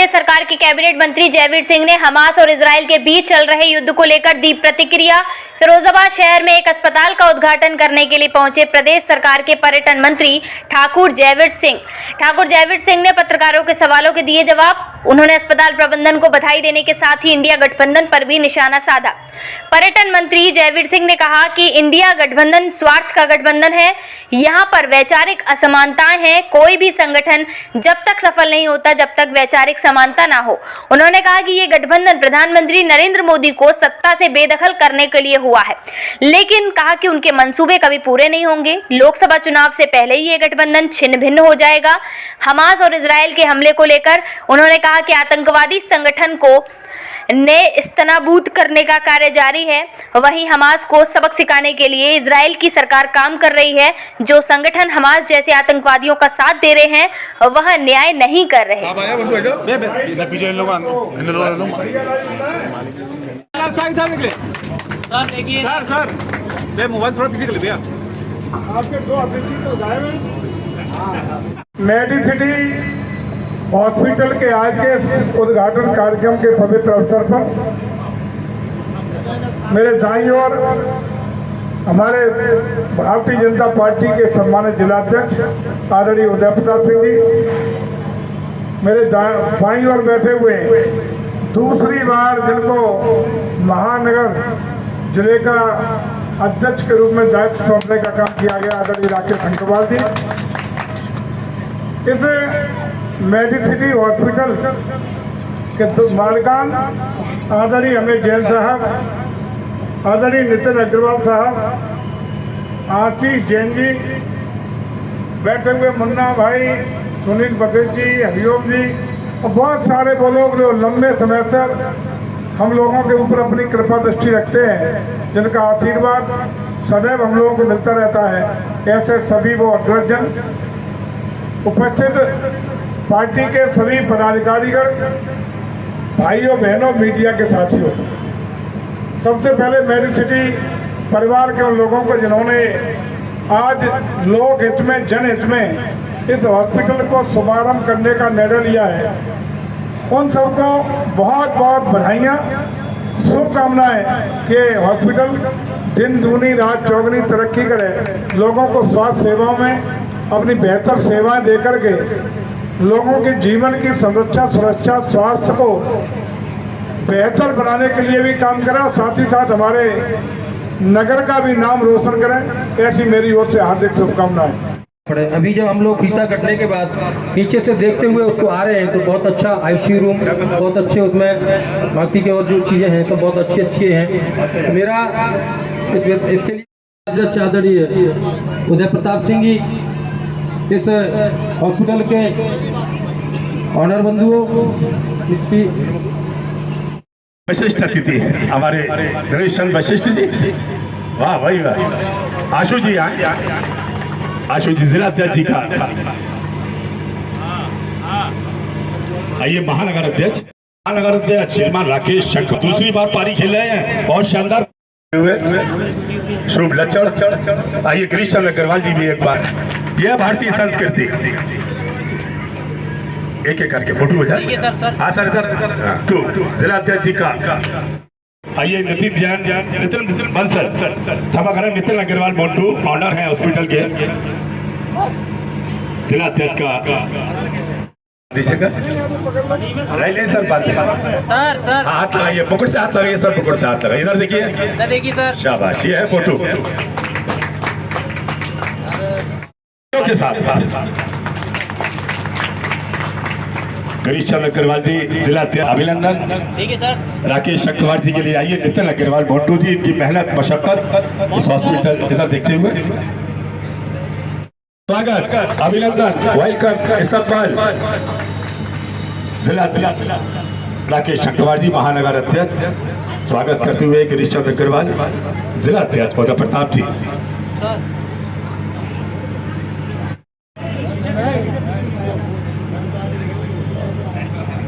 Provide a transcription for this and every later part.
प्रदेश सरकार के कैबिनेट मंत्री जयवीर सिंह ने हमास और इजराइल के बीच चल रहे युद्ध को लेकर दी प्रतिक्रिया। फिरोजाबाद शहर में एक अस्पताल का उद्घाटन करने के लिए पहुंचे प्रदेश सरकार के पर्यटन मंत्री ठाकुर जयवीर सिंह ने पत्रकारों के सवालों के दिए जवाब। उन्होंने अस्पताल प्रबंधन को बधाई देने के साथ ही इंडिया गठबंधन पर भी निशाना साधा। पर्यटन मंत्री जयवीर सिंह ने कहा कि इंडिया गठबंधन स्वार्थ का गठबंधन है, यहाँ पर वैचारिक असमानताएं हैं। कोई भी संगठन जब तक सफल नहीं होता जब तक वैचारिक समानता ना हो। उन्होंने कहा कि ये गठबंधन प्रधानमंत्री नरेंद्र मोदी को सत्ता से बेदखल करने के लिए हुआ है, लेकिन कहा कि उनके मंसूबे कभी पूरे नहीं होंगे। लोकसभा चुनाव से पहले ही ये गठबंधन छिन्न भिन्न हो जाएगा। हमास और इजराइल के हमले को लेकर उन्होंने कहा कि आतंकवादी संगठन को नेस्तनाबूद करने का कार्य जारी है। वहीं हमास को सबक सिखाने के लिए इजराइल की सरकार काम कर रही है। जो संगठन हमास जैसे आतंकवादियों का साथ दे रहे हैं वह न्याय नहीं कर रहे। मेडिसिटी हॉस्पिटल के आज के उद्घाटन कार्यक्रम के पवित्र अवसर पर मेरे दाईं ओर हमारे भारतीय जनता पार्टी के सम्मानित जिलाध्यक्ष आदरणीय उदय प्रताप सिंह जी, मेरे बाईं ओर बैठे हुए दूसरी बार जिनको महानगर जिले का अध्यक्ष के रूप में दायित्व सौंपने का काम किया गया आदरणीय राकेश खंडवाल जी, इस मेडिसिटी हॉस्पिटल के मालिकान आदरणीय अमित जैन साहब, आदरणीय नितिन अग्रवाल साहब, आशीष जैन जी, बैठे हुए मुन्ना भाई, सुनील बघेल जी, हरिओम जी और बहुत सारे वो लोग जो लंबे समय से हम लोगों के ऊपर अपनी कृपा दृष्टि रखते हैं, जिनका आशीर्वाद सदैव हम लोगों को मिलता रहता है। ऐसे सभी वो अग्रजन, उपस्थित पार्टी के सभी पदाधिकारीगण, भाइयों बहनों, मीडिया के साथियों, सबसे पहले मेडिसिटी परिवार के उन लोगों को जिन्होंने आज लोक हित में, जनहित में इस हॉस्पिटल को शुभारंभ करने का निर्णय लिया है, उन सबको बहुत बहुत बधाइयाँ, शुभकामनाएं कि हॉस्पिटल दिन दूनी रात चौगुनी तरक्की करे, लोगों को स्वास्थ्य सेवाओं में अपनी बेहतर सेवाएं देकर के लोगों के जीवन की संरक्षा, सुरक्षा, स्वास्थ्य को बेहतर बनाने के लिए भी काम करें और साथ ही साथ हमारे नगर का भी नाम रोशन करें। ऐसी मेरी ओर से हार्दिक शुभकामनाएं। अभी जब हम लोग फीता कटने के बाद नीचे से देखते हुए उसको आ रहे हैं तो बहुत अच्छा आईसीयू रूम, बहुत अच्छे उसमें बाकी के और जो चीज़ें हैं सब बहुत अच्छी हैं। मेरा इसके लिए अध्यक्ष आदरणीय उदय प्रताप सिंह जी, इस हॉस्पिटल के ऑनर बंधुओं, वशिष्ठ अतिथि हमारे दिनेश चंद्र वशिष्ठ जी, वाह भाई वाह, आशु जी आशु जी जिला अध्यक्ष जी का आइए महानगर अध्यक्ष श्रीमान राकेश शंकर दूसरी बार पारी खेल रहे हैं, बहुत शानदार शुभ लक्षण। आइए गिरीश चंद्र अग्रवाल जी भी एक बार, यह भारतीय संस्कृति, एक एक करके फोटो हो जाए। हाँ सर, इधर जिला अध्यक्ष जी का आइए नितिन जैन, नितिन बंसल, क्षमा करें, नितिन अग्रवाल मोन्टू ऑनर है हॉस्पिटल के जिला अध्यक्ष का दीजिएगा। नहीं सर, बात सर हाथ लगाइए, पकड़ से हाथ लगाइए सर, पकड़ से हाथ लगाइए, इधर देखिए सर, शाबाश, ये है फोटो के साथ। गिरीश चंद्र अग्रवाल जी जिला अभिनंदन। ठीक है सर। राकेश शंकर जी के लिए आइए नितिन अग्रवाल मोन्टू जी, इनकी मेहनत मशक्कत इस हॉस्पिटल इधर देखते हुए स्वागत, अभिनंदन, वेलकम, इस्तकबाल। जिला राकेश शंकर जी महानगर अध्यक्ष, स्वागत करते हुए गिरीश चंद्र अग्रवाल जिला अध्यक्ष उदय प्रताप जी।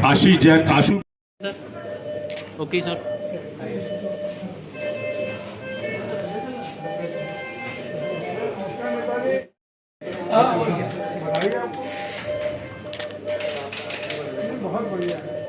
आशीष जैन, आशु ओके सर। बहुत बढ़िया है।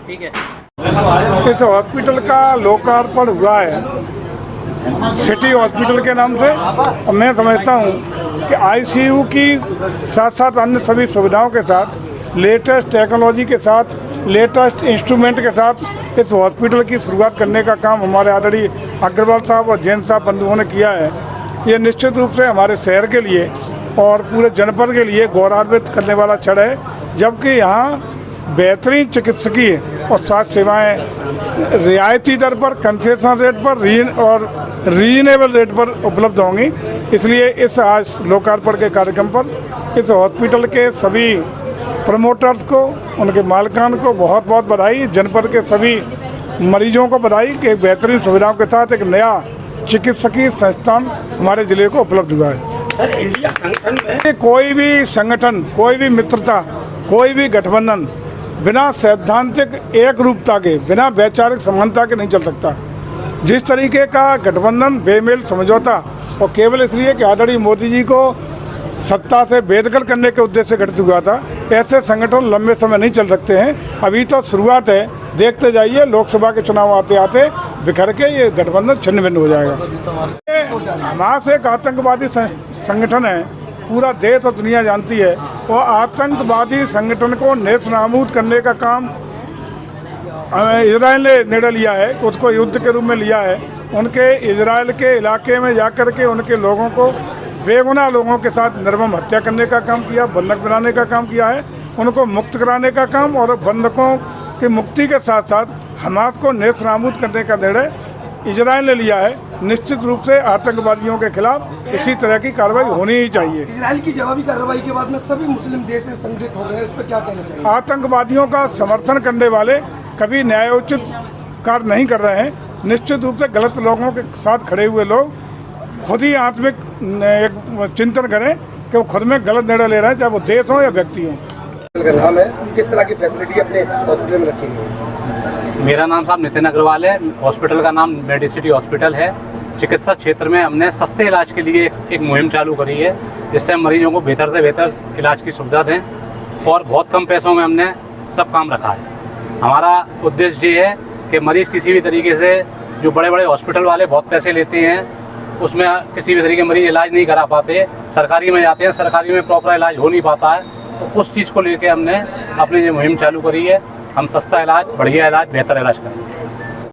ठीक है। इस हॉस्पिटल का लोकार्पण हुआ है सिटी हॉस्पिटल के नाम से, और मैं समझता हूँ कि आईसीयू की साथ साथ अन्य सभी सुविधाओं के साथ, लेटेस्ट टेक्नोलॉजी के साथ, लेटेस्ट इंस्ट्रूमेंट के साथ इस हॉस्पिटल की शुरुआत करने का काम हमारे आदरणीय अग्रवाल साहब और जैन साहब बंधुओं ने किया है। ये निश्चित रूप से हमारे शहर के लिए और पूरे जनपद के लिए गौरवान्वित करने वाला क्षण है, जबकि यहाँ बेहतरीन चिकित्सकीय और स्वास्थ्य सेवाएं रियायती दर पर, कंसेशन रेट पर और रीजनेबल रेट पर उपलब्ध होंगी। इसलिए इस आज लोकार्पण के कार्यक्रम पर इस हॉस्पिटल के सभी प्रमोटर्स को, उनके मालिकान को बहुत बहुत बधाई। जनपद के सभी मरीजों को बधाई कि बेहतरीन सुविधाओं के साथ एक नया चिकित्सकीय संस्थान हमारे जिले को उपलब्ध हुआ है। सर, इंडिया संगठन में कोई भी संगठन, कोई भी मित्रता, कोई भी गठबंधन बिना सैद्धांतिक एक रूपता के, बिना वैचारिक समानता के नहीं चल सकता। जिस तरीके का गठबंधन बेमेल समझौता और केवल इसलिए कि आदरणीय मोदी जी को सत्ता से बेदखल करने के उद्देश्य से गठित हुआ था, ऐसे संगठन लंबे समय नहीं चल सकते हैं। अभी तो शुरुआत है, देखते जाइए लोकसभा के चुनाव आते आते बिखर के ये गठबंधन छिन्न भिन्न हो जाएगा। हमास एक आतंकवादी संगठन है, पूरा देश और दुनिया जानती है। और आतंकवादी संगठन को नेस्तनाबूद करने का काम इजराइल ने निर्णय लिया है, उसको युद्ध के रूप में लिया है। उनके इजराइल के इलाके में जाकर के उनके लोगों को, बेगुनाह लोगों के साथ निर्मम हत्या करने का काम किया, बंधक बनाने का काम किया है, उनको मुक्त कराने का काम, और बंधकों की मुक्ति के साथ साथ हमास को नेस्तनाबूद करने का निर्णय इजराइल ने लिया है। निश्चित रूप से आतंकवादियों के खिलाफ इसी तरह की कार्रवाई होनी ही चाहिए। इजराइल की जवाबी कार्रवाई के बाद में सभी मुस्लिम देश संगठित हो गए हैं, उस पर क्या कहना चाहिए? आतंकवादियों का समर्थन करने वाले कभी न्यायोचित कार्य नहीं कर रहे हैं। निश्चित रूप से गलत लोगों के साथ खड़े हुए लोग खुद ही आत्मिक एक चिंतन करें कि वो खुद में गलत निर्णय ले रहे हैं, चाहे वो देश हो या व्यक्ति हो। नाम है, किस तरह की फैसिलिटी अपने हॉस्पिटल में रखी है? मेरा नाम साहब नितिन अग्रवाल है। हॉस्पिटल का नाम मेडिसिटी हॉस्पिटल है। चिकित्सा क्षेत्र में हमने सस्ते इलाज के लिए एक मुहिम चालू करी है, जिससे हम मरीजों को बेहतर से बेहतर इलाज की सुविधा दें, और बहुत कम पैसों में हमने सब काम रखा है। हमारा उद्देश्य ये है कि मरीज़ किसी भी तरीके से, जो बड़े बड़े हॉस्पिटल वाले बहुत पैसे लेते हैं, उसमें किसी भी तरीके मरीज इलाज नहीं करा पाते, सरकारी में जाते हैं, सरकारी में प्रॉपर इलाज हो नहीं पाता है। तो उस चीज़ को लेकर हमने अपनी ये मुहिम चालू करी है। हम सस्ता इलाज, बढ़िया इलाज, बेहतर इलाज करें।